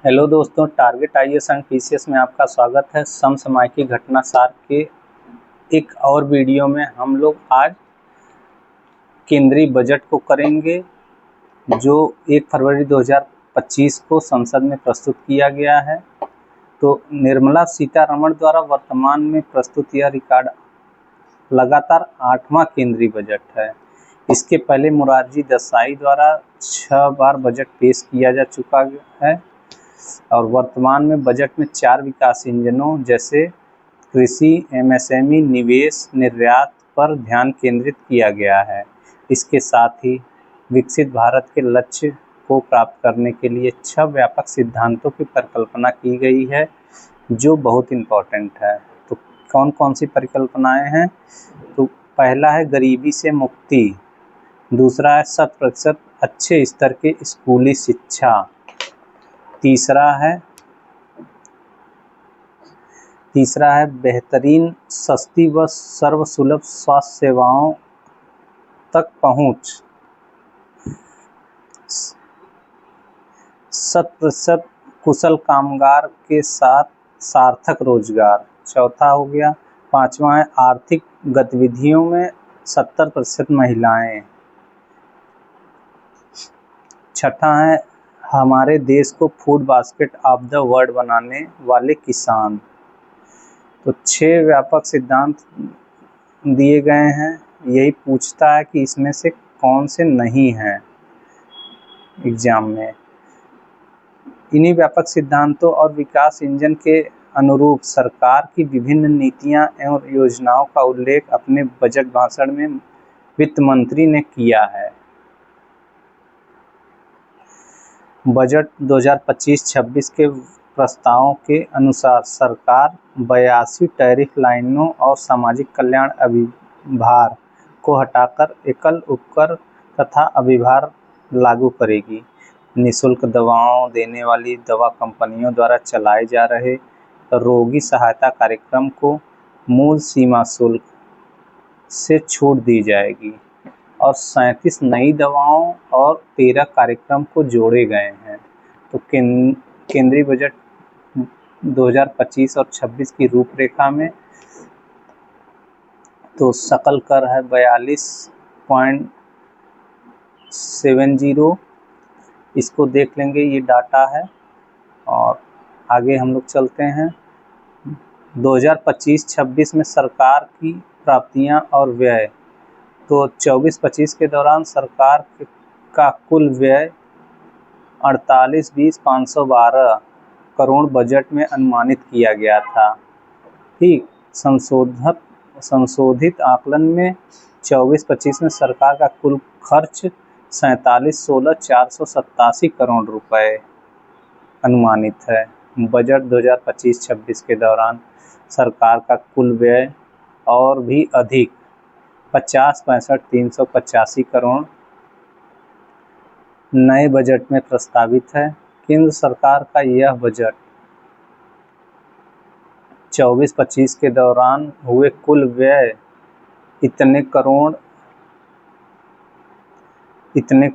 Hello दोस्तों, target IAS and PCS में आपका स्वागत है। समसामयिकी घटना सार के एक और वीडियो में हम लोग आज केंद्रीय बजट को करेंगे, जो 1 फरवरी 2025 को संसद में प्रस्तुत किया गया है। तो निर्मला सीतारमण द्वारा वर्तमान में प्रस्तुत यह रिकॉर्ड लगातार 8वां केंद्रीय बजट है। इसके पहले मोरारजी देसाई द्वारा 6 बार बजट पेश किया जा चुका है और वर्तमान में बजट में 4 विकास इंजनों जैसे कृषि, एमएसएमई, निवेश, निर्यात पर ध्यान केंद्रित किया गया है। इसके साथ ही विकसित भारत के लक्ष्य को प्राप्त करने के लिए 6 व्यापक सिद्धांतों की परिकल्पना की गई है, जो बहुत इम्पोर्टेंट है। तो कौन कौन सी परिकल्पनाएं हैं? तो पहला है गरीबी से मुक्ति, दूसरा है 100% अच्छे स्तर के स्कूली शिक्षा, तीसरा है बेहतरीन, सस्ती व सर्वसुलभ स्वास्थ्य सेवाओं तक पहुंच, 100% कुशल कामगार के साथ सार्थक रोजगार, चौथा हो गया। पांचवा है आर्थिक गतिविधियों में 70% महिलाएं, छठा है हमारे देश को food basket of the world बनाने वाले किसान। तो 6 व्यापक सिद्धांत दिए गए हैं। यही पूछता है कि इसमें से कौन से नहीं हैं एग्जाम में। इन्हीं व्यापक सिद्धांतों और विकास इंजन के अनुरूप सरकार की विभिन्न नीतियां एवं योजनाओं का उल्लेख अपने बजट भाषण में वित्त मंत्री ने किया है। बजट 2025-26 के प्रस्तावों के अनुसार सरकार 82 टैरिफ लाइनों और सामाजिक कल्याण अभिभार को हटाकर एकल उपकर तथा अभिभार लागू करेगी। निःशुल्क दवाओं देने वाली दवा कंपनियों द्वारा चलाए जा रहे रोगी सहायता कार्यक्रम को मूल सीमा शुल्क से छूट दी जाएगी और 37 नई दवाओं और 13 कार्यक्रम को जोड़े गए हैं। तो केंद्रीय बजट 2025 और 26 की रूपरेखा में तो सकल कर है 42.70। इसको देख लेंगे, ये डाटा है। और आगे हम लोग चलते हैं। 2025-26 में सरकार की प्राप्तियां और व्यय। तो 24-25 के दौरान सरकार का कुल व्यय 48,20,512 करोड़ बजट में अनुमानित किया गया था। ठीक, संशोधित आकलन में 24-25 में सरकार का कुल खर्च 47,16,487 करोड़ रुपए अनुमानित है। बजट 2025-26 के दौरान सरकार का कुल व्यय और भी अधिक 50,65,385 करोड़ नए बजट में प्रस्तावित है। केंद्र सरकार का यह बजट 24-25 के दौरान हुए कुल व्यय इतने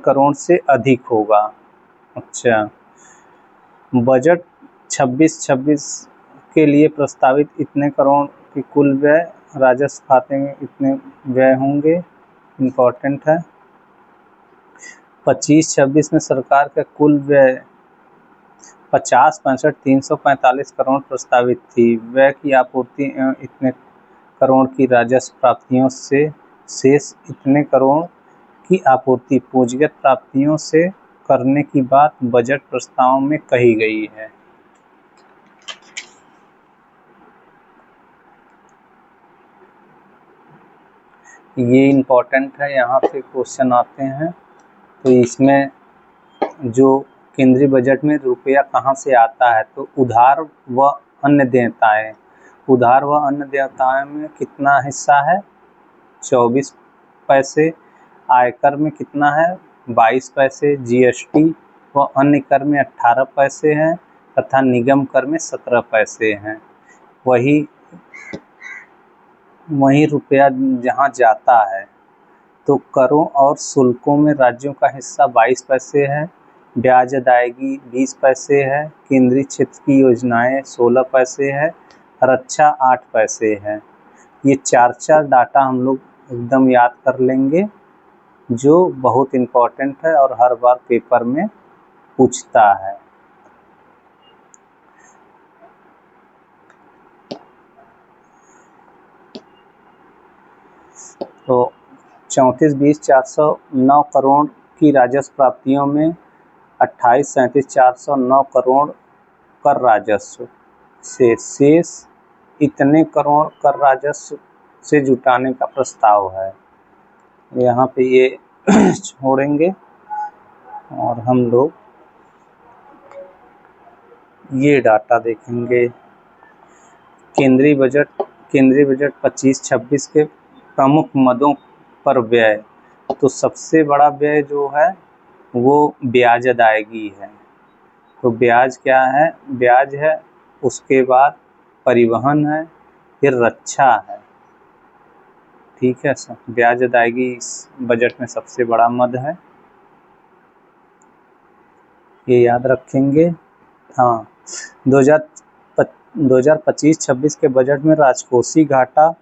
करोड़ से अधिक होगा। अच्छा, बजट 26-26 के लिए प्रस्तावित इतने करोड़ की कुल व्यय राजस्व खाते में इतने व्यय होंगे, इम्पोर्टेंट है। 25-26 में सरकार का कुल व्यय 50,65,345 करोड़ प्रस्तावित थी। व्यय की आपूर्ति एवं इतने करोड़ की राजस्व प्राप्तियों से शेष इतने करोड़ की आपूर्ति पूंजीगत प्राप्तियों से करने की बात बजट प्रस्ताव में कही गई है। ये इम्पोर्टेंट है, यहाँ पे क्वेश्चन आते हैं। तो इसमें जो केंद्रीय बजट में रुपया कहाँ से आता है, तो उधार व अन्य देयताएं। उधार व अन्य देयताएं में कितना हिस्सा है? 24 पैसे। आयकर में कितना है? 22 पैसे। जीएसटी व अन्य कर में 18 पैसे हैं तथा निगम कर में 17 पैसे हैं। वही रुपया जहाँ जाता है तो करों और शुल्कों में राज्यों का हिस्सा 22 पैसे है, ब्याज अदायगी 20 पैसे है, केंद्रीय क्षेत्र की योजनाएं 16 पैसे है, रक्षा 8 पैसे है। ये चार डाटा हम लोग एकदम याद कर लेंगे, जो बहुत इम्पोर्टेंट है और हर बार पेपर में पूछता है। तो 34,20,409 करोड़ की राजस्व प्राप्तियों में 28,37,409 करोड़ कर राजस्व से शेष इतने करोड़ कर राजस्व से जुटाने का प्रस्ताव है। यहाँ पे ये छोड़ेंगे और हम लोग ये डाटा देखेंगे। केंद्रीय बजट 25-26 के प्रमुख मदों पर व्यय। तो सबसे बड़ा व्यय जो है वो ब्याज अदायगी है। तो ब्याज क्या है? ब्याज है, उसके बाद परिवहन है, फिर रक्षा है। ठीक है सर, ब्याज अदायगी इस बजट में सबसे बड़ा मद है, ये याद रखेंगे। हाँ, 2025-26 के बजट में राजकोषीय घाटा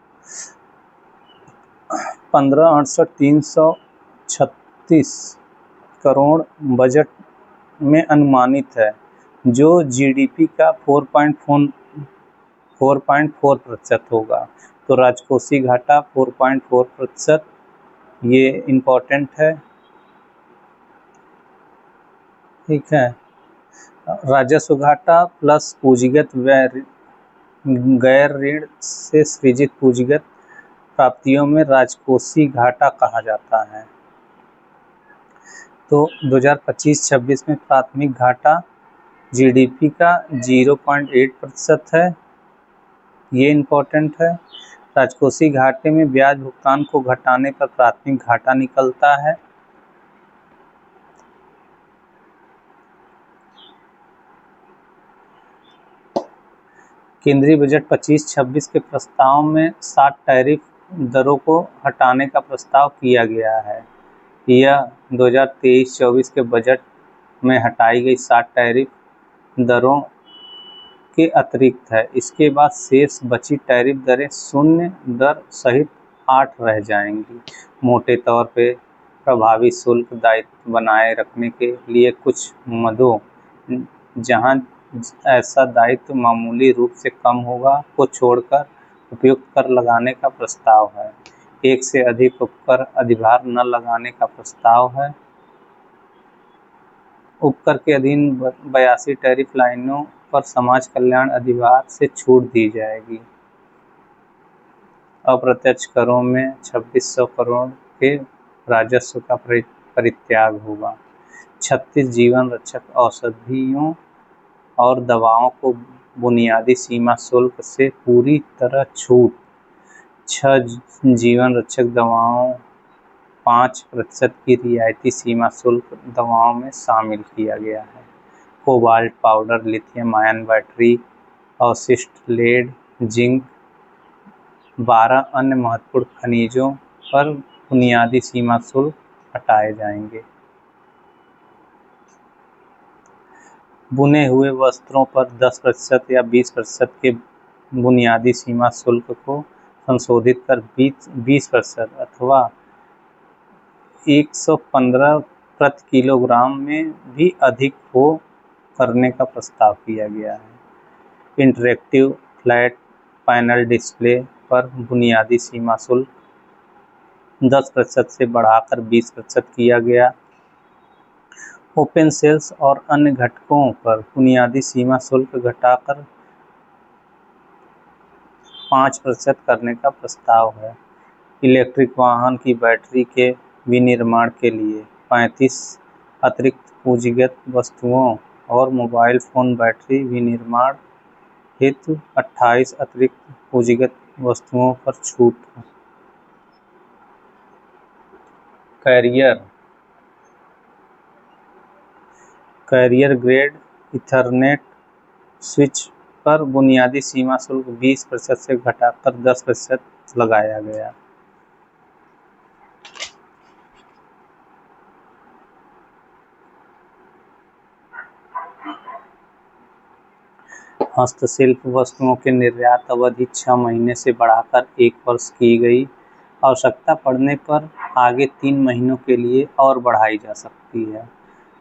15,68,336 करोड़ बजट में अनुमानित है, जो जीडीपी का 4.4% होगा। तो राजकोषीय घाटा 4.4%, ये इम्पोर्टेंट है। ठीक है, राजस्व घाटा प्लस पूंजीगत व्यय गैर ऋण से सृजित पूंजीगत प्राप्तियों में राजकोषीय घाटा कहा जाता है। तो 2025-26 में प्राथमिक घाटा जीडीपी का 0.8% है, ये इम्पोर्टेंट है। राजकोषीय घाटे में ब्याज भुगतान को घटाने पर प्राथमिक घाटा निकलता है। केंद्रीय बजट 25-26 के प्रस्ताव में 60 टैरिफ दरों को हटाने का प्रस्ताव किया गया है। यह 2023-24 के बजट में हटाई गई 60 टैरिफ दरों के अतिरिक्त है। इसके बाद शेष बची टैरिफ दरें शून्य दर सहित 8 रह जाएंगी। मोटे तौर पे प्रभावी शुल्क दायित्व बनाए रखने के लिए कुछ मदों, जहां ऐसा दायित्व मामूली रूप से कम होगा, को छोड़कर उपयुक्त कर लगाने का प्रस्ताव है। एक से अधिक उपकर अधिभार न लगाने का प्रस्ताव है। उपकर के अधीन 82 टैरिफ लाइनों पर समाज कल्याण अधिभार से छूट दी जाएगी। अप्रत्यक्ष करों में 2600 करोड़ के राजस्व का परित्याग होगा। 36 जीवन रक्षक औषधियों और दवाओं को बुनियादी सीमा शुल्क से पूरी तरह छूट। 6 जीवन रक्षक दवाओं 5% की रियायती सीमा शुल्क दवाओं में शामिल किया गया है। Cobalt powder, lithium ion battery, अवशिष्ट लेड, जिंक, 12 अन्य महत्वपूर्ण खनिजों पर बुनियादी सीमा शुल्क हटाए जाएंगे। बुने हुए वस्त्रों पर 10% या 20% के बुनियादी सीमा शुल्क को संशोधित कर 20% अथवा 115 प्रति किलोग्राम में भी अधिक हो करने का प्रस्ताव किया गया है। इंटरैक्टिव फ्लैट पैनल डिस्प्ले पर बुनियादी सीमा शुल्क 10% से बढ़ाकर 20% किया गया। ओपन सेल्स और अन्य घटकों पर बुनियादी सीमा शुल्क घटाकर 5% करने का प्रस्ताव है। इलेक्ट्रिक वाहन की बैटरी के विनिर्माण के लिए 35 अतिरिक्त पूंजीगत वस्तुओं और मोबाइल फ़ोन बैटरी विनिर्माण हेतु 28 अतिरिक्त पूंजीगत वस्तुओं पर छूट है। कैरियर ग्रेड ईथरनेट स्विच पर बुनियादी सीमा शुल्क 20% से घटाकर 10% लगाया गया। हस्तशिल्प वस्तुओं के निर्यात अवधि 6 महीने से बढ़ाकर 1 वर्ष की गई। आवश्यकता पड़ने पर आगे 3 महीनों के लिए और बढ़ाई जा सकती है।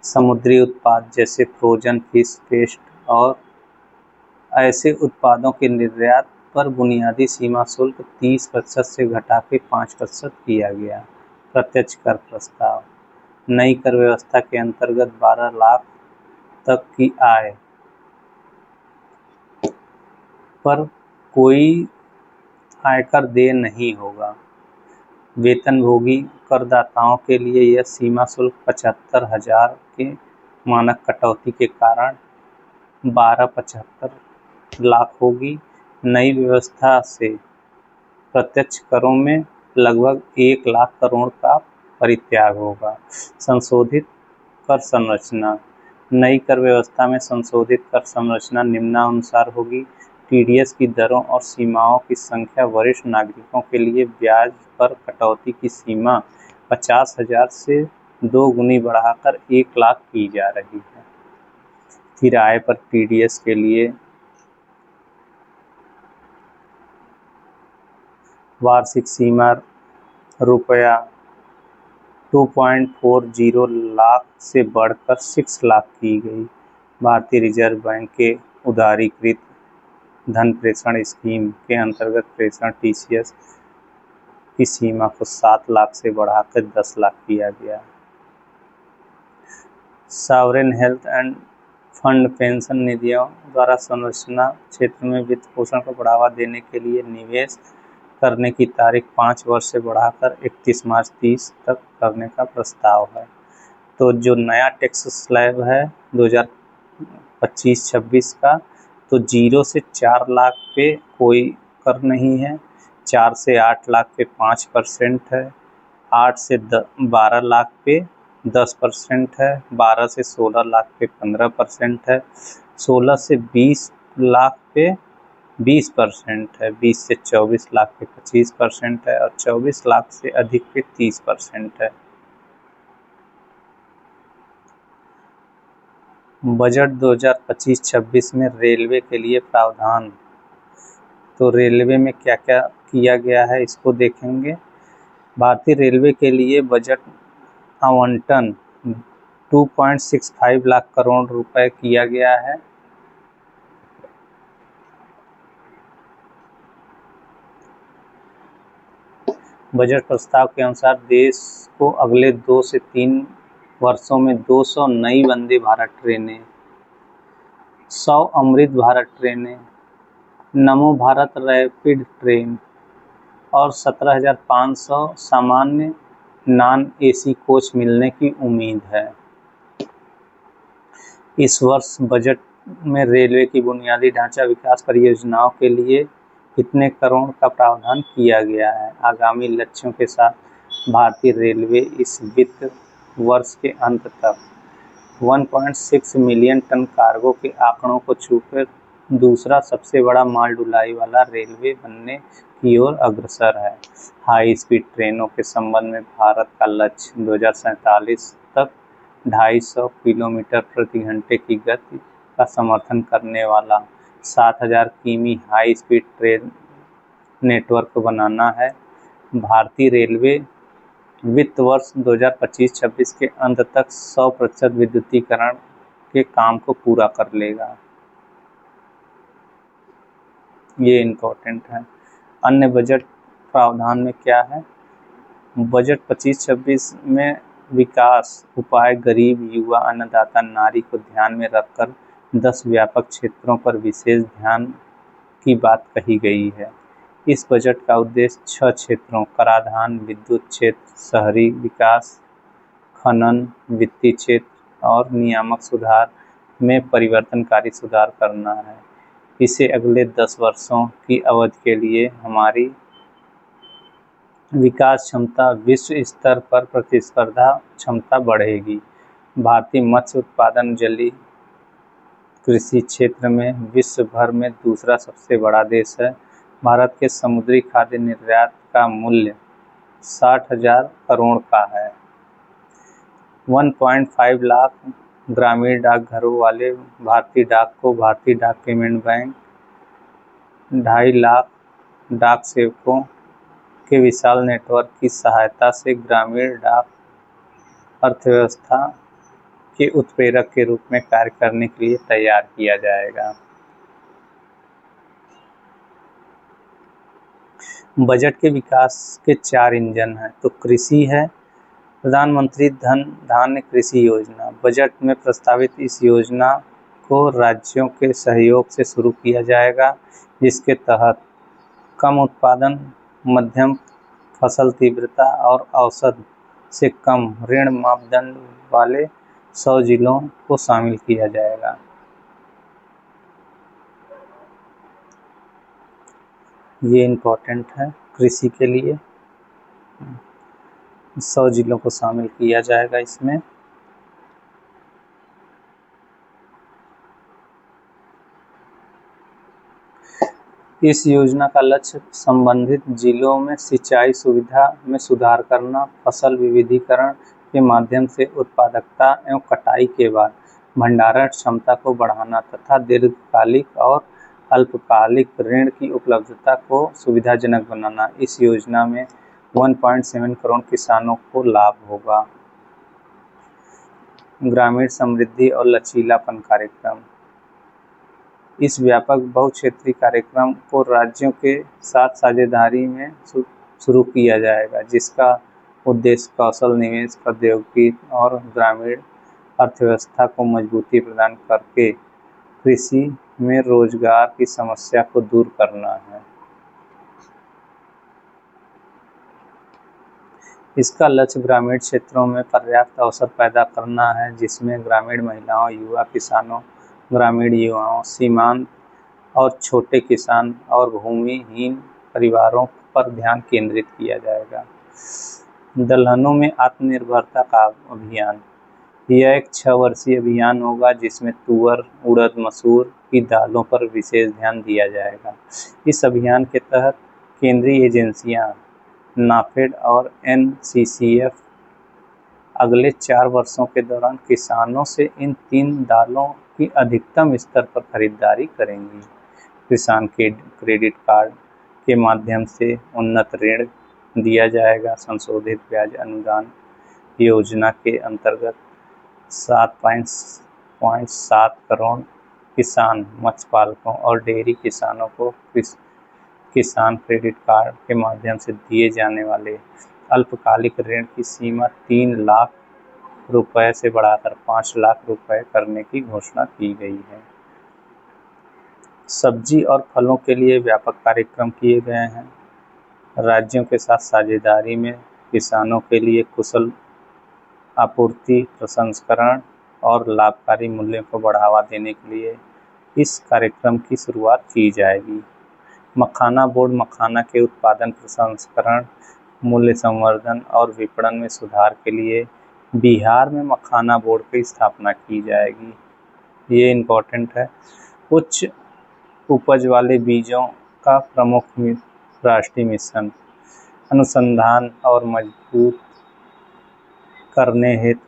समुद्री उत्पाद जैसे फ्रोजन फिश पेस्ट और ऐसे उत्पादों के निर्यात पर बुनियादी सीमा शुल्क 30% से घटा के 5% किया गया। प्रत्यक्ष कर प्रस्ताव। नई कर व्यवस्था के अंतर्गत 12 लाख तक की आय पर कोई आयकर देय नहीं होगा। वेतनभोगी करदाताओं के लिए यह सीमा शुल्क 75,000 के मानक कटौती के कारण 12.75 लाख होगी। नई व्यवस्था से प्रत्यक्ष करों में लगभग 1 लाख करोड़ का परित्याग होगा। संशोधित कर संरचना। नई कर व्यवस्था में संशोधित कर संरचना निम्नानुसार होगी। टीडीएस की दरों और सीमाओं की संख्या वरिष्ठ नागरिकों के लिए ब्याज पर कटौती की सीमा 50,000 से 2 गुनी बढ़ाकर 1 लाख की जा रही है। किराए पर टीडीएस के लिए वार्षिक सीमा रुपया 2.40 लाख से बढ़कर 6 लाख की गई। भारतीय रिजर्व बैंक के उदारीकृत धन प्रेषण स्कीम के अंतर्गत प्रेषण टीसीएस की सीमा को 7 लाख से बढ़ाकर 10 लाख किया गया। Sovereign health end fund pension निधियों द्वारा संरचना क्षेत्र में वित्त पोषण को बढ़ावा देने के लिए निवेश करने की तारीख 5 वर्ष से बढ़ाकर 31 मार्च 30 तक करने का प्रस्ताव है। तो जो नया टैक्स स्लैब है 2025-26 का, तो 0 से 4 लाख पे कोई कर नहीं है, 4 से 8 लाख पे 5% है, 8 से 12 लाख पे 10% है, 12 से 16 लाख पे 15% है, 16 से 20 लाख पे 20% है, 20 से 24 लाख पे 25% है और 24 लाख से अधिक पे 30% है। बजट 2025-26 में रेलवे के लिए प्रावधान। तो रेलवे में क्या क्या किया गया है इसको देखेंगे। भारतीय रेलवे के लिए बजट आवंटन 2.65 लाख करोड़ रुपए किया गया है। बजट प्रस्ताव के अनुसार देश को अगले 2 से 3 वर्षों में 200 नई वंदे भारत ट्रेनें, 100 अमृत भारत ट्रेनें, नमो भारत रैपिड ट्रेन और 17,500 सामान्य नॉन एसी कोच मिलने की उम्मीद है। इस वर्ष बजट में रेलवे की बुनियादी ढांचा विकास परियोजनाओं के लिए कितने करोड़ का प्रावधान किया गया है। आगामी लक्ष्यों के साथ भारतीय रेलवे इस वित्त वर्ष के अंत तक 1.6 मिलियन टन कार्गो के आंकड़ों को छूकर दूसरा सबसे बड़ा माल ढुलाई वाला रेलवे बनने की ओर अग्रसर है। हाई स्पीड ट्रेनों के संबंध में भारत का लक्ष्य 2047 तक 250 किलोमीटर प्रति घंटे की गति का समर्थन करने वाला 7,000 किमी हाई स्पीड ट्रेन नेटवर्क बनाना है। भारतीय रेलवे वित्त वर्ष 2025-26 के अंत तक 100% विद्युतीकरण के काम को पूरा कर लेगा। ये इम्पोर्टेंट है। अन्य बजट प्रावधान में क्या है। बजट 25-26 में विकास उपाय गरीब युवा अन्नदाता नारी को ध्यान में रखकर 10 व्यापक क्षेत्रों पर विशेष ध्यान की बात कही गई है। इस बजट का उद्देश्य 6 क्षेत्रों कराधान, विद्युत क्षेत्र, शहरी विकास, खनन, वित्तीय क्षेत्र और नियामक सुधार में परिवर्तनकारी सुधार करना है। इसे अगले 10 वर्षों की अवधि के लिए हमारी विकास क्षमता, विश्व स्तर पर प्रतिस्पर्धा क्षमता बढ़ेगी। भारतीय मत्स्य उत्पादन जलीय कृषि क्षेत्र में विश्व भर में दूसरा सबसे बड़ा देश है। भारत के समुद्री खाद्य निर्यात का मूल्य 60,000 करोड़ का है। 1.5 लाख ग्रामीण डाकघरों वाले भारतीय डाक को भारतीय डाक पेमेंट बैंक 2.5 लाख डाक सेवकों के विशाल नेटवर्क की सहायता से ग्रामीण डाक अर्थव्यवस्था के उत्प्रेरक के रूप में कार्य करने के लिए तैयार किया जाएगा। बजट के विकास के 4 इंजन हैं। तो कृषि है, प्रधानमंत्री धन धान्य कृषि योजना। बजट में प्रस्तावित इस योजना को राज्यों के सहयोग से शुरू किया जाएगा, जिसके तहत कम उत्पादन, मध्यम फसल तीव्रता और औसत से कम ऋण मापदंड वाले 100 जिलों को शामिल किया जाएगा। ये इम्पोर्टेंट है कृषि के लिए। 100 जिलों को शामिल किया जाएगा इसमें। इस योजना का लक्ष्य संबंधित जिलों में सिंचाई सुविधा में सुधार करना, फसल विविधीकरण के माध्यम से उत्पादकता एवं कटाई के बाद भंडारण क्षमता को बढ़ाना तथा दीर्घकालिक और अल्पकालिक ऋण की उपलब्धता को सुविधाजनक बनाना। इस योजना में 1.7 करोड़ किसानों को लाभ होगा। ग्रामीण समृद्धि और लचीलापन कार्यक्रम। इस व्यापक बहुक्षेत्रीय कार्यक्रम को राज्यों के साथ साझेदारी में शुरू किया जाएगा, जिसका उद्देश्य कौशल निवेश, प्रौद्योगिकी और ग्रामीण अर्थव्यवस्था को मजबूती प्रदान करके कृषि में रोजगार की समस्या को दूर करना है। इसका लक्ष्य ग्रामीण क्षेत्रों में पर्याप्त अवसर पैदा करना है, जिसमें ग्रामीण महिलाओं, युवा किसानों, ग्रामीण युवाओं, सीमांत और छोटे किसान और भूमिहीन परिवारों पर ध्यान केंद्रित किया जाएगा। दलहनों में आत्मनिर्भरता का अभियान। यह एक 6 वर्षीय अभियान होगा, जिसमें तुअर, उड़द, मसूर की दालों पर विशेष ध्यान दिया जाएगा। इस अभियान के तहत केंद्रीय एजेंसियां नाफेड और NCCF अगले 4 वर्षों के दौरान किसानों से इन 3 दालों की अधिकतम स्तर पर खरीदारी करेंगी। किसान के क्रेडिट कार्ड के माध्यम से उन्नत ऋण दिया जाएगा। संशोधित ब्याज अनुदान योजना के अंतर्गत 7.7 करोड़ किसान, मत्स्य और डेयरी किसानों को किसान क्रेडिट कार्ड के माध्यम से दिए जाने वाले अल्पकालिक ऋण की सीमा 3 लाख रुपए से बढ़ाकर 5 लाख रुपए करने की घोषणा की गई है। सब्जी और फलों के लिए व्यापक कार्यक्रम किए गए हैं। राज्यों के साथ साझेदारी में किसानों के लिए कुशल आपूर्ति, प्रसंस्करण और लाभकारी मूल्यों को बढ़ावा देने के लिए इस कार्यक्रम की शुरुआत की जाएगी। मखाना बोर्ड मखाना के उत्पादन, प्रसंस्करण, मूल्य संवर्धन और विपणन में सुधार के लिए बिहार में मखाना बोर्ड की स्थापना की जाएगी। ये इम्पोर्टेंट है। उच्च उपज वाले बीजों का प्रमुख राष्ट्रीय मिशन। अनुसंधान और मजबूत करने हेतु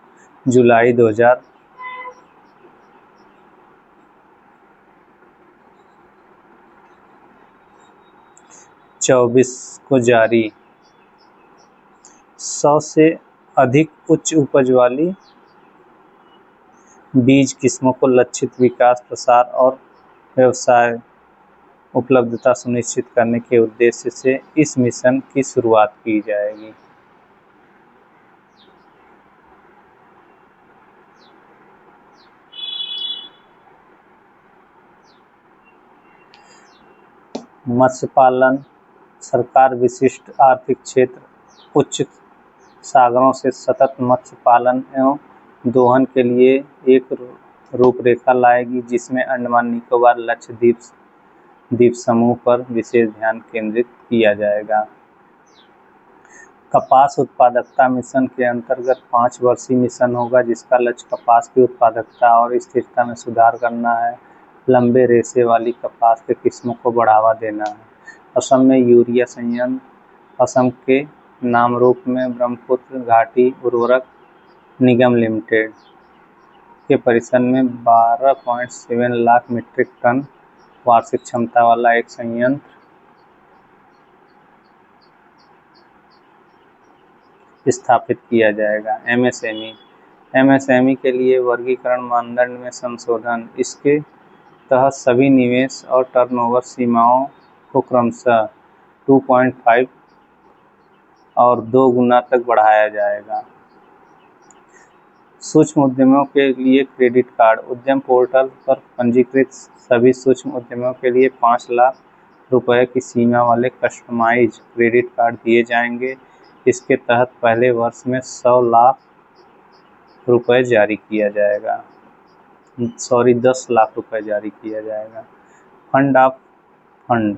जुलाई 2024 को जारी 100 से अधिक उच्च उपज वाली बीज किस्मों को लक्षित विकास, प्रसार और व्यवसाय उपलब्धता सुनिश्चित करने के उद्देश्य से इस मिशन की शुरुआत की जाएगी। मत्स्य पालन। सरकार विशिष्ट आर्थिक क्षेत्र उच्च सागरों से सतत मत्स्य पालन एवं दोहन के लिए एक रूपरेखा लाएगी, जिसमें अंडमान निकोबार द्वीप समूह पर विशेष ध्यान केंद्रित किया जाएगा। कपास उत्पादकता मिशन के अंतर्गत 5 वर्षीय मिशन होगा, जिसका लक्ष्य कपास की उत्पादकता और स्थिरता में सुधार करना है। लंबे रेशे वाली कपास के किस्मों को बढ़ावा देना है। असम में यूरिया संयंत्र असम के नामरूप में ब्रह्मपुत्र घाटी उर्वरक निगम लिमिटेड के परिसर में 12.7 लाख मीट्रिक टन वार्षिक क्षमता वाला एक संयंत्र स्थापित किया जाएगा। एमएसएमई के लिए वर्गीकरण मानदंड में संशोधन। इसके तहत सभी निवेश और टर्नओवर सीमाओं को क्रमशः 2.5 और 2 गुना तक बढ़ाया जाएगा। सूक्ष्म उद्यमों के लिए क्रेडिट कार्ड। उद्यम पोर्टल पर पंजीकृत सभी सूक्ष्म उद्यमों के लिए 5 लाख रुपए की सीमा वाले कस्टमाइज क्रेडिट कार्ड दिए जाएंगे। इसके तहत पहले वर्ष में 100 लाख रुपए जारी किया जाएगा 10 लाख रुपए जारी किया जाएगा। Fund of fund.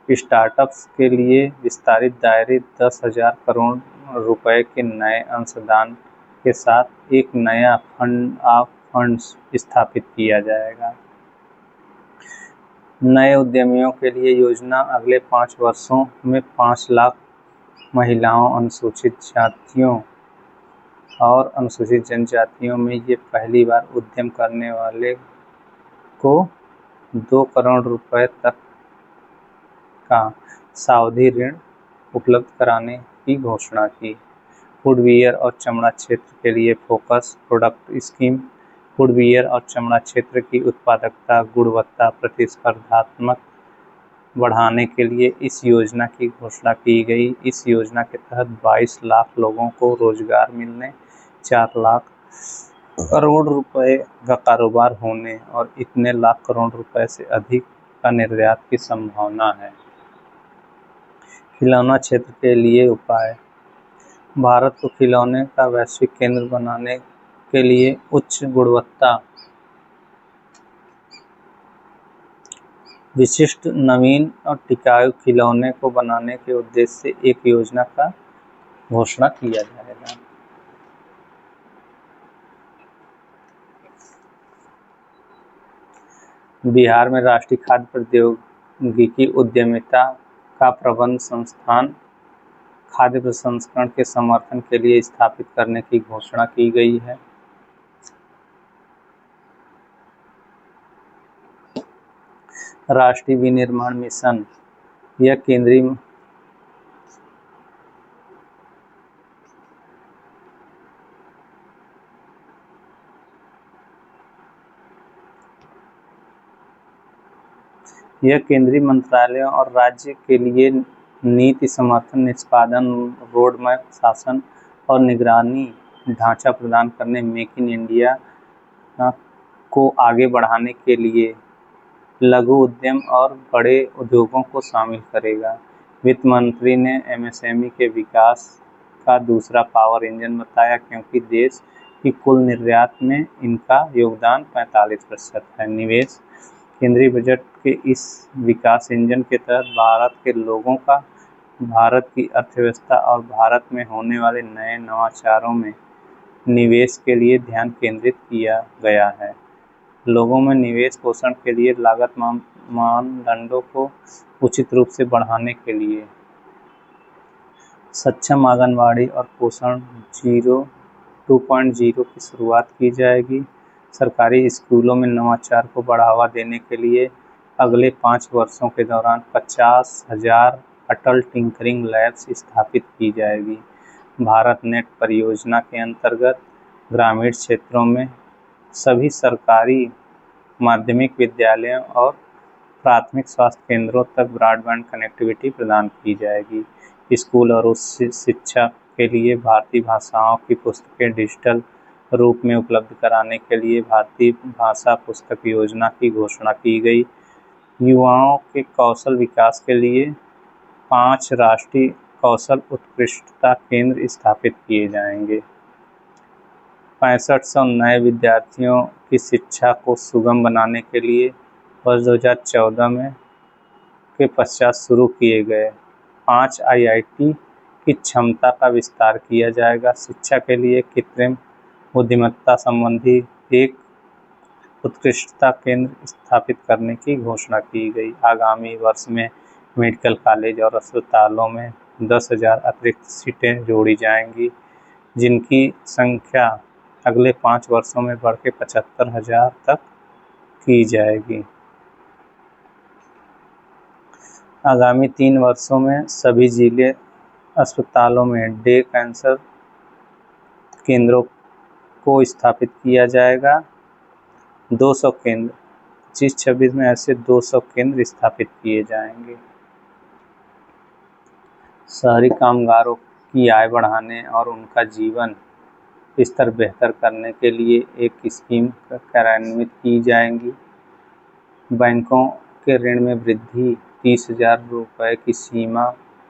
स्टार्टअप्स के लिए विस्तारित दायरे 10,000 करोड़ रुपए के नए अंशदान के साथ एक नया फंड ऑफ फंड्स स्थापित किया जाएगा। नए उद्यमियों के लिए योजना। अगले 5 वर्षों में 5 लाख महिलाओं, अनुसूचित जातियों और अनुसूचित जनजातियों में ये पहली बार उद्यम करने वाले को 2 करोड़ रुपए तक का सावधि ऋण उपलब्ध कराने की घोषणा की। फुटवियर और चमड़ा क्षेत्र के लिए फोकस प्रोडक्ट स्कीम। फुटवियर और चमड़ा क्षेत्र की उत्पादकता, गुणवत्ता, प्रतिस्पर्धात्मक बढ़ाने के लिए इस योजना की घोषणा की गई। इस योजना के तहत 22 लाख लोगों को रोजगार मिलने, 4 लाख करोड़ रुपए का कारोबार होने और इतने लाख करोड़ रुपए से अधिक का निर्यात की संभावना है। खिलौना क्षेत्र के लिए उपाय। भारत को खिलौने का वैश्विक केंद्र बनाने के लिए उच्च गुणवत्ता, विशिष्ट, नवीन और टिकाऊ खिलौने को बनाने के उद्देश्य से एक योजना का घोषणा किया जाएगा। बिहार में राष्ट्रीय खाद्य प्रौद्योगिकी उद्यमिता का प्रबंध संस्थान खाद्य प्रसंस्करण के समर्थन के लिए स्थापित करने की घोषणा की गई है। राष्ट्रीय विनिर्माण मिशन। यह केंद्रीय मंत्रालयों और राज्य के लिए नीति समर्थन, निष्पादन, रोडमैप, शासन और निगरानी ढांचा प्रदान करने, मेक इन इंडिया को आगे बढ़ाने के लिए लघु उद्यम और बड़े उद्योगों को शामिल करेगा। वित्त मंत्री ने एमएसएमई के विकास का दूसरा पावर इंजन बताया क्योंकि देश की कुल निर्यात में इनका योगदान 45% है। निवेश। केंद्रीय बजट के इस विकास इंजन के तहत भारत के लोगों का, भारत की अर्थव्यवस्था और भारत में होने वाले नए नवाचारों में निवेश के लिए ध्यान केंद्रित किया गया है। लोगों में निवेश पोषण के लिए लागत मानदंडों को उचित रूप से बढ़ाने के लिए सक्षम आंगनवाड़ी और पोषण 2.0 की शुरुआत की जाएगी। सरकारी स्कूलों में नवाचार को बढ़ावा देने के लिए अगले 5 वर्षों के दौरान 50,000 अटल टिंकरिंग लैब्स स्थापित की जाएगी। भारत नेट परियोजना के अंतर्गत ग्रामीण क्षेत्रों में सभी सरकारी माध्यमिक विद्यालयों और प्राथमिक स्वास्थ्य केंद्रों तक ब्रॉडबैंड कनेक्टिविटी प्रदान की जाएगी। स्कूल और उच्च शिक्षा के लिए भारतीय भाषाओं की पुस्तकें डिजिटल रूप में उपलब्ध कराने के लिए भारतीय भाषा पुस्तक योजना की घोषणा की गई। युवाओं के कौशल विकास के लिए 5 राष्ट्रीय कौशल उत्कृष्टता केंद्र स्थापित किए जाएंगे। 6500 नए विद्यार्थियों की शिक्षा को सुगम बनाने के लिए वर्ष 2014 में के पश्चात शुरू किए गए 5 आईआईटी की क्षमता का विस्तार किया जाएगा। शिक्षा के लिए कृत्रिम बुद्धिमत्ता संबंधी एक उत्कृष्टता केंद्र स्थापित करने की घोषणा की गई। आगामी वर्ष में मेडिकल कॉलेज और अस्पतालों में 10,000 अतिरिक्त सीटें जोड़ी जाएंगी, जिनकी संख्या अगले 5 वर्षों में बढ़ के 75,000 तक की जाएगी। आगामी 3 वर्षों में सभी जिले अस्पतालों में डे कैंसर केंद्रों को स्थापित किया जाएगा। 200 केंद्र 25-26 में ऐसे 200 केंद्र स्थापित किए जाएंगे। शहरी कामगारों की आय बढ़ाने और उनका जीवन स्तर बेहतर करने के लिए एक स्कीम कार्यान्वित की जाएगी। बैंकों के ऋण में वृद्धि, 30,000 रुपये की सीमा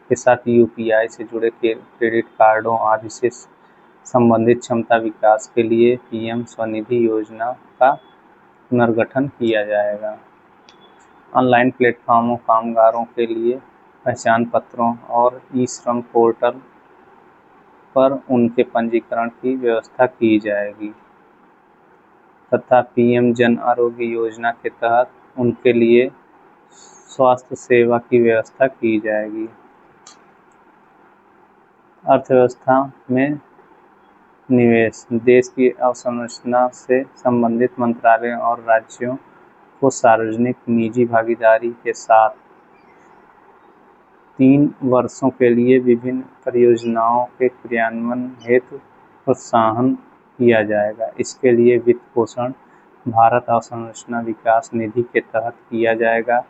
के साथ यूपीआई से जुड़े क्रेडिट कार्डों आदि से संबंधित क्षमता विकास के लिए पीएम स्वनिधि योजना का पुनर्गठन किया जाएगा। ऑनलाइन प्लेटफॉर्मों कामगारों के लिए पहचान पत्रों और ई श्रम पोर्टल पर उनके पंजीकरण की व्यवस्था की जाएगी तथा पीएम जन आरोग्य योजना के तहत उनके लिए स्वास्थ्य सेवा की व्यवस्था की जाएगी। अर्थव्यवस्था में निवेश, देश की अवसंरचना से संबंधित मंत्रालयों और राज्यों को सार्वजनिक निजी भागीदारी के साथ 3 वर्षों के लिए विभिन्न परियोजनाओं के क्रियान्वयन हेतु प्रोत्साहन किया जाएगा। इसके लिए वित्त पोषण भारत अवसंरचना विकास निधि के तहत किया जाएगा।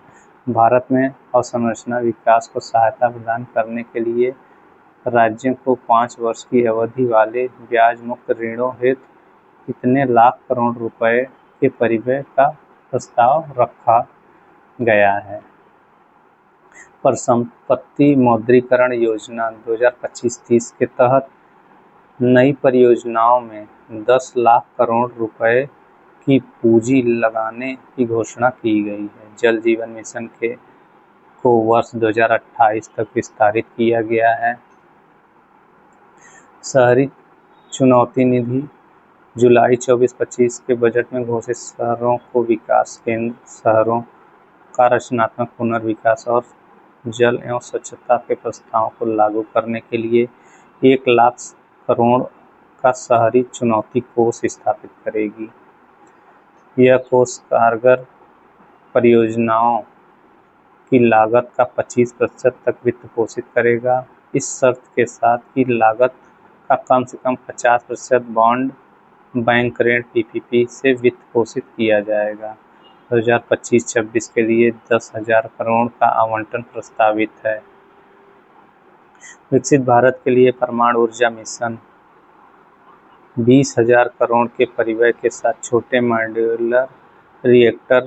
भारत में अवसंरचना विकास को सहायता प्रदान करने के लिए राज्यों को 5 वर्ष की अवधि वाले ब्याज मुक्त ऋणों हेतु इतने लाख करोड़ रुपए के परिव्यय का प्रस्ताव रखा गया है। परिसंपत्ति मौद्रीकरण योजना 2025-30 के तहत नई परियोजनाओं में 10 लाख करोड़ रुपए की पूंजी लगाने की घोषणा की गई है। जल जीवन मिशन को वर्ष 2028 तक विस्तारित किया गया है। शहरी चुनौती निधि जुलाई 24-25 के बजट में घोषित शहरों को विकास केंद्र शहरों का रचनात्मक पुनर्विकास और जल एवं स्वच्छता के प्रस्तावों को लागू करने के लिए 1 लाख करोड़ का शहरी चुनौती कोष स्थापित करेगी। यह कोष कारगर परियोजनाओं की लागत का 25% तक वित्त पोषित करेगा। इस शर्त के साथ कि लागत का कम से कम 50% बॉन्ड बैंक ऋण पीपीपी से वित्त पोषित किया जाएगा। 2025-26 के लिए 10,000 करोड़ का आवंटन प्रस्तावित है। विकसित भारत के लिए परमाणु ऊर्जा मिशन 20,000 करोड़ के परिव्यय के साथ छोटे मॉड्यूलर रिएक्टर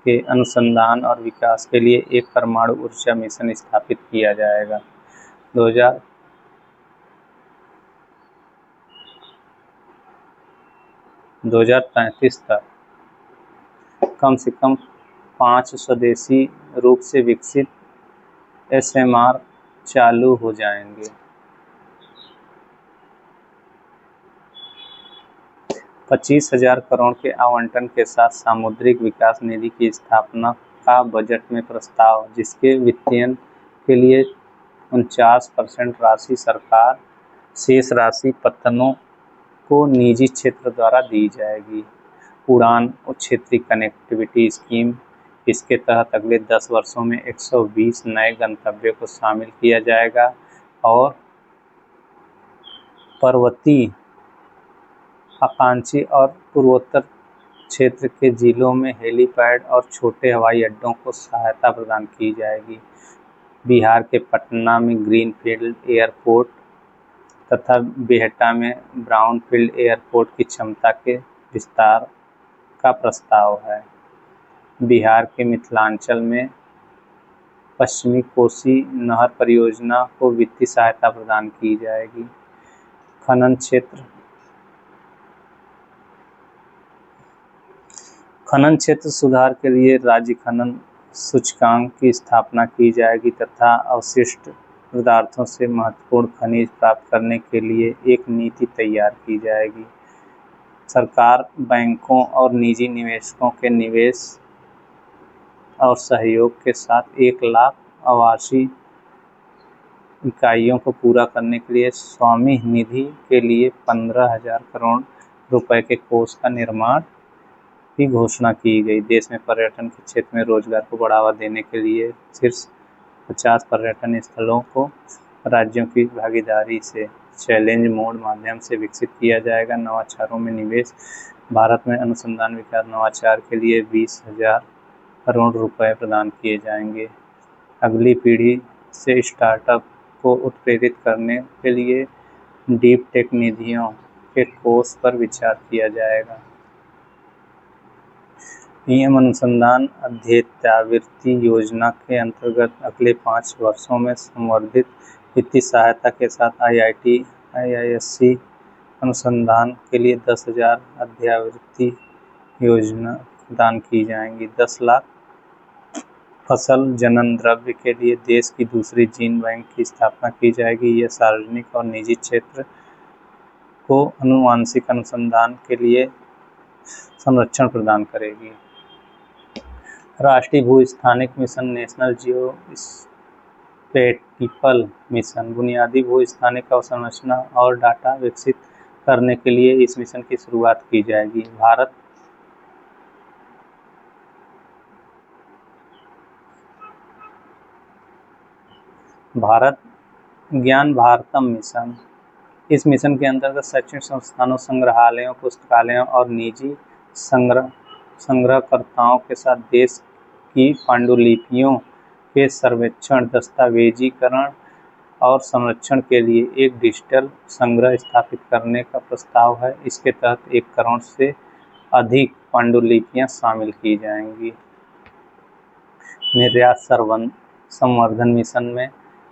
के अनुसंधान और विकास के लिए एक परमाणु ऊर्जा मिशन स्थापित किया जाएगा। 2035 तक कम से कम 5 स्वदेशी रूप से विकसित एसएमआर चालू हो जाएंगे। 25,000 करोड़ के आवंटन के साथ सामुद्रिक विकास निधि की स्थापना का बजट में प्रस्ताव, जिसके वित्तीयन के लिए 49% राशि सरकार, शेष राशि पत्तनों को निजी क्षेत्र द्वारा दी जाएगी। उड़ान क्षेत्रीय कनेक्टिविटी स्कीम, इसके तहत अगले 10 वर्षों में 120 नए गंतव्यों को शामिल किया जाएगा और पर्वतीय, आकांक्षी और पूर्वोत्तर क्षेत्र के जिलों में हेलीपैड और छोटे हवाई अड्डों को सहायता प्रदान की जाएगी। बिहार के पटना में ग्रीनफील्ड एयरपोर्ट तथा बिहटा में ब्राउनफील्ड एयरपोर्ट की क्षमता के विस्तार का प्रस्ताव है। बिहार के मिथिलांचल में पश्चिमी कोसी नहर परियोजना को वित्तीय सहायता प्रदान की जाएगी। खनन क्षेत्र सुधार के लिए राज्य खनन सूचकांक की स्थापना की जाएगी तथा अवशिष्ट पदार्थों से महत्वपूर्ण खनिज प्राप्त करने के लिए एक नीति तैयार की जाएगी। सरकार बैंकों और निजी निवेशकों के निवेश और सहयोग के साथ 1 लाख आवासीय इकाइयों को पूरा करने के लिए स्वामी निधि के लिए 15,000 करोड़ रुपए के कोष का निर्माण की घोषणा की गई। देश में पर्यटन के क्षेत्र में रोजगार को बढ़ावा देने के लिए शीर्ष 50 पर्यटन स्थलों को राज्यों की भागीदारी से चैलेंज मोड माध्यम से विकसित किया जाएगा। नवाचारों में निवेश, भारत में अनुसंधान विकास नवाचार के लिए 20,000 करोड़ रुपए प्रदान किए जाएंगे। अगली पीढ़ी से स्टार्टअप को उत्प्रेरित करने के लिए डीप टेक निधियों के कोष पर विचार किया जाएगा। पीएम अनुसंधान अध्येतावृत्ति योजना के अंतर्गत अगले 5 वर्षों में संवर्धित वित्तीय सहायता के साथ आईआईटी, आईआईएससी अनुसंधान के लिए 10,000 अध्ययावृत्ति योजना प्रदान की जाएंगी। 10 लाख फसल जनन द्रव्य के लिए देश की दूसरी जीन बैंक की स्थापना की जाएगी। यह सार्वजनिक और निजी क्षेत्र को आनुवंशिक अनुसंधान के लिए संरक्षण प्रदान करेगी। राष्ट्रीय भू-स्थानिक मिशन, नेशनल जियोस्पैटियल मिशन, बुनियादी भू-स्थानिक अवसंरचना और डाटा विकसित करने के लिए इस मिशन की शुरुआत की जाएगी। भारत ज्ञान भारतम मिशन, इस मिशन के अंतर्गत शैक्षणिक संस्थानों, संग्रहालयों, पुस्तकालयों और निजी संग्रहकर्ताओं के साथ देश की पांडुलिपियों के सर्वेक्षण, दस्तावेजीकरण और संरक्षण के लिए एक डिजिटल संग्रह स्थापित करने का प्रस्ताव है। इसके तहत 1 करोड़ से अधिक पांडुलिपियां शामिल की जाएंगी। निर्यात संवर्धन मिशन में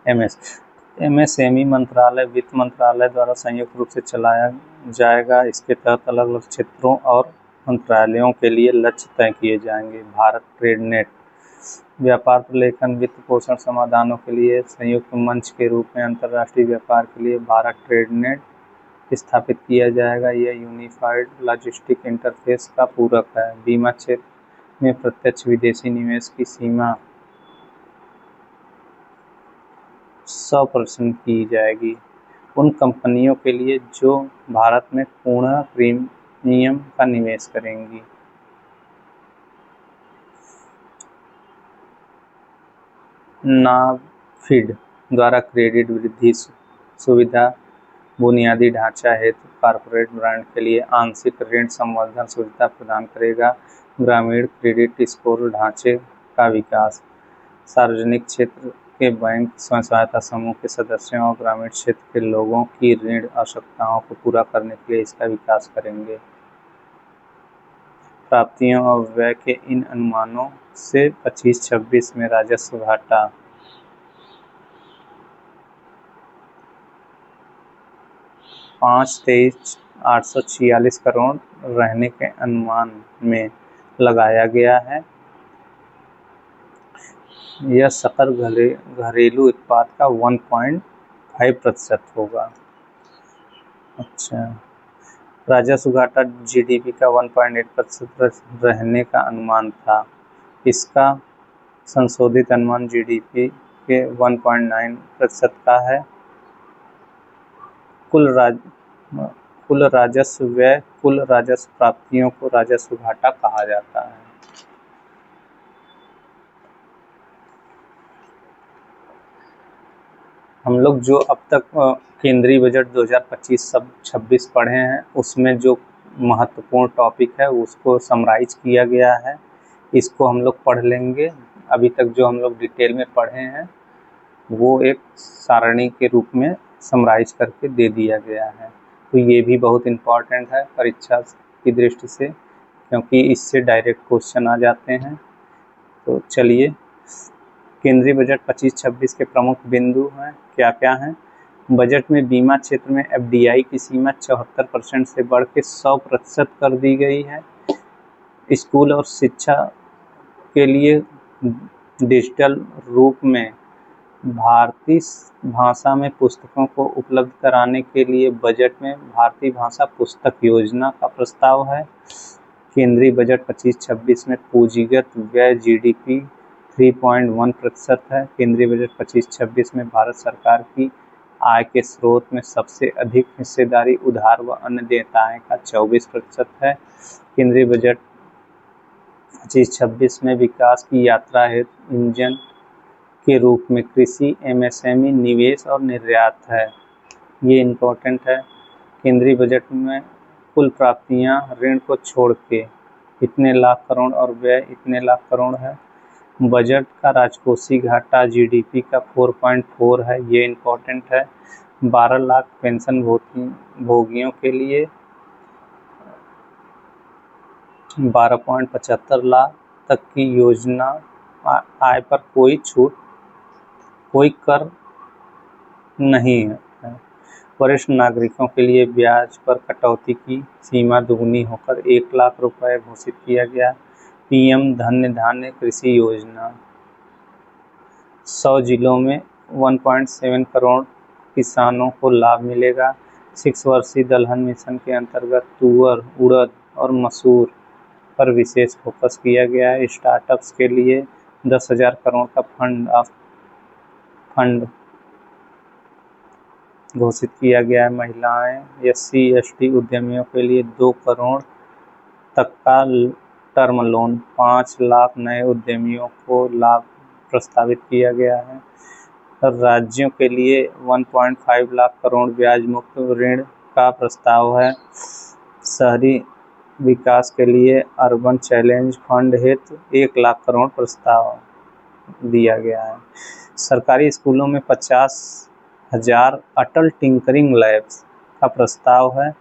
एमएसएमई मंत्रालय, वित्त मंत्रालय द्वारा संयुक्त रूप से चलाया जाएगा। इसके तहत अलग अलग क्षेत्रों और मंत्रालयों के लिए लक्ष्य तय किए जाएंगे। भारत ट्रेडनेट, व्यापार प्रलेखन, वित्त पोषण समाधानों के लिए संयुक्त मंच के रूप में अंतर्राष्ट्रीय व्यापार के लिए भारत ट्रेडनेट स्थापित किया जाएगा। यह यूनिफाइड लॉजिस्टिक इंटरफेस का पूरक है। बीमा क्षेत्र में प्रत्यक्ष विदेशी निवेश की सीमा 100% की जाएगी उन कंपनियों के लिए जो भारत में पूर्ण प्रीमियम का निवेश करेंगी। नाफिड द्वारा क्रेडिट वृद्धि सुविधा बुनियादी ढांचा हेतु कॉर्पोरेट ब्रांड के लिए आंशिक ऋण संवर्धन सुविधा प्रदान करेगा। ग्रामीण क्रेडिट स्कोर ढांचे का विकास, सार्वजनिक क्षेत्र के बैंक, स्वयं सहायता समूह के सदस्यों और ग्रामीण क्षेत्र के लोगों की ऋण आवश्यकताओं को पूरा करने के लिए इसका विकास करेंगे। प्राप्तियों और व्यय के इन अनुमानों से 25-26 में राजस्व घाटा 5,23,846 करोड़ रहने के अनुमान में लगाया गया है। यह सकल घरेलू उत्पाद का 1.5% होगा। अच्छा, राजस्व घाटा जीडीपी का 1.8% रहने का अनुमान था। इसका संशोधित अनुमान जीडीपी के 1.9% का है। कुल राजस्व व्यय, कुल राजस्व प्राप्तियों को राजस्व घाटा कहा जाता है। हम लोग जो अब तक केंद्रीय बजट 2025-26 पढ़े हैं, उसमें जो महत्वपूर्ण टॉपिक है उसको समराइज किया गया है। इसको हम लोग पढ़ लेंगे। अभी तक जो हम लोग डिटेल में पढ़े हैं वो एक सारणी के रूप में समराइज करके दे दिया गया है। तो ये भी बहुत इम्पॉर्टेंट है परीक्षा की दृष्टि से, क्योंकि इससे डायरेक्ट क्वेश्चन आ जाते हैं। तो चलिए, केंद्रीय बजट 25-26 के प्रमुख बिंदु हैं, क्या क्या हैं। बजट में बीमा क्षेत्र में एफडीआई की सीमा 74% से बढ़ के 100% कर दी गई है। स्कूल और शिक्षा के लिए डिजिटल रूप में भारतीय भाषा में पुस्तकों को उपलब्ध कराने के लिए बजट में भारतीय भाषा पुस्तक योजना का प्रस्ताव है। केंद्रीय बजट 25-26 में पूंजीगत व्यय जीडीपी 3.1% है। केंद्रीय बजट 25-26 में भारत सरकार की आय के स्रोत में सबसे अधिक हिस्सेदारी उधार व अन्य देयताएं का 24% है। केंद्रीय बजट 25-26 में विकास की यात्रा हेतु इंजन के रूप में कृषि, एमएसएमई, निवेश और निर्यात है। ये इम्पोर्टेंट है। केंद्रीय बजट में कुल प्राप्तियां ऋण को छोड़ के इतने लाख करोड़ और व्यय इतने लाख करोड़ है। बजट का राजकोषीय घाटा जीडीपी का 4.4 है, ये इम्पोर्टेंट है। 12 लाख पेंशन भोगियों के लिए 12.75 लाख तक की योजना, आय पर कोई छूट, कोई कर नहीं है। वरिष्ठ नागरिकों के लिए ब्याज पर कटौती की सीमा दुगनी होकर 1 लाख रुपए घोषित किया गया। पीएम धन्य धान्य कृषि योजना 100 जिलों में 1.7 करोड़ किसानों को लाभ मिलेगा। 6 वर्षीय दलहन मिशन के अंतर्गत तुअर, उड़द और मसूर पर विशेष फोकस किया गया है। स्टार्टअप्स के लिए 10,000 करोड़ का फंड घोषित किया गया है। महिलाएं, SC/ST उद्यमियों के लिए 2 करोड़ तक का टर्म लोन, 5 लाख नए उद्यमियों को लाभ प्रस्तावित किया गया है। राज्यों के लिए 1.5 लाख करोड़ ब्याज मुक्त ऋण का प्रस्ताव है। शहरी विकास के लिए अर्बन चैलेंज फंड हेतु 1 लाख करोड़ प्रस्ताव दिया गया है। सरकारी स्कूलों में 50,000 अटल टिंकरिंग लैब्स का प्रस्ताव है।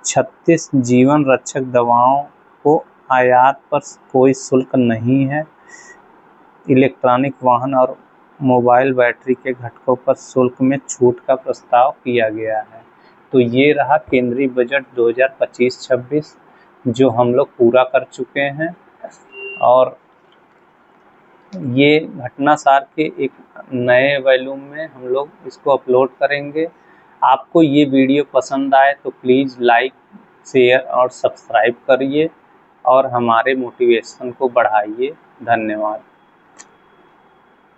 36 जीवन रक्षक दवाओं को आयात पर कोई शुल्क नहीं है। इलेक्ट्रॉनिक वाहन और मोबाइल बैटरी के घटकों पर शुल्क में छूट का प्रस्ताव किया गया है। तो ये रहा केंद्रीय बजट 2025-26 जो हम लोग पूरा कर चुके हैं, और ये घटनासार के एक नए वॉल्यूम में हम लोग इसको अपलोड करेंगे। आपको ये वीडियो पसंद आए तो प्लीज़ लाइक, शेयर और सब्सक्राइब करिए और हमारे मोटिवेशन को बढ़ाइए। धन्यवाद।